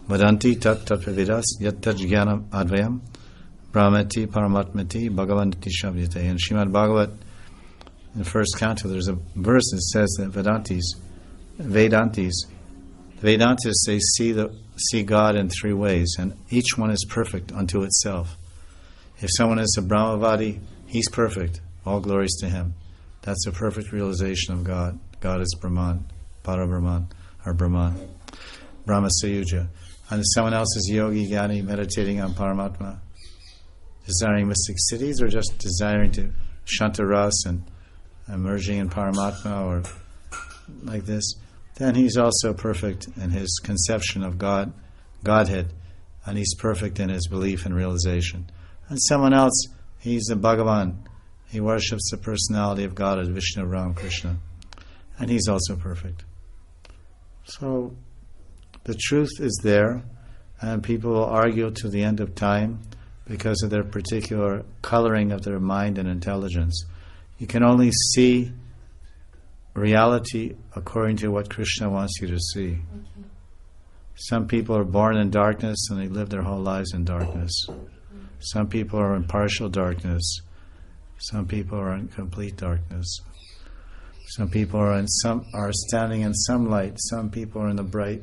Vadanti tat tatvavidas yat tat jnanam advayam brahmati paramatmati bhagavanti shabdite. In Srimad Bhagavat, in the first canto, there's a verse that says that Vedantis, they see God in three ways, and each one is perfect unto itself. If someone is a Brahmavadi, he's perfect. All glories to him. That's a perfect realization of God. God is Brahman, Parabrahman, or Brahman, Brahma Sayuja. And if someone else is yogi, Jnani, meditating on Paramatma, desiring mystic cities, or just desiring to Shantaras and emerging in Paramatma, or like this, then he's also perfect in his conception of Godhead, and he's perfect in his belief and realization. And someone else, he's a Bhagavan. He worships the personality of God as Vishnu, Ram, Krishna, and he's also perfect. So the truth is there, and people will argue to the end of time because of their particular coloring of their mind and intelligence. You can only see reality according to what Krishna wants you to see. Okay. Some people are born in darkness and they live their whole lives in darkness. Some people are in partial darkness. Some people are in complete darkness. Some people are standing in some light. Some people are in the bright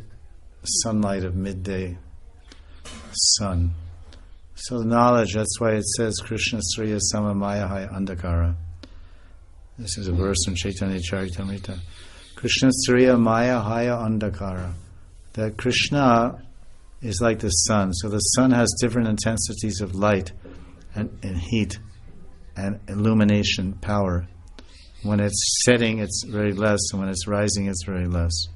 sunlight of midday sun. So the knowledge, that's why it says Krishna Sriya Samamaya Haya Andakara. This is a verse in Chaitanya Charitamrita. Krishna Sriya Maya Haya Andakara. That Krishna is like the sun. So the sun has different intensities of light and heat and illumination power. When it's setting, it's very less, and when it's rising, it's very less.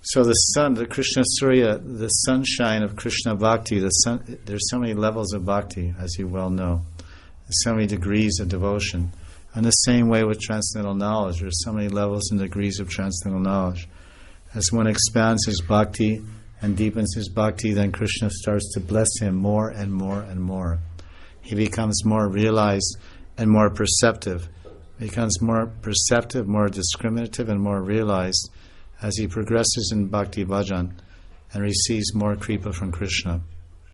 So the sun, the Krishna Surya, the sunshine of Krishna Bhakti, there's so many levels of bhakti, as you well know. There's so many degrees of devotion. And the same way with transcendental knowledge, there's so many levels and degrees of transcendental knowledge. As one expands his bhakti and deepens his bhakti, then Krishna starts to bless him more and more and more. He becomes more realized and more perceptive. He becomes more perceptive, more discriminative, and more realized as he progresses in bhakti bhajan and receives more kripa from Krishna.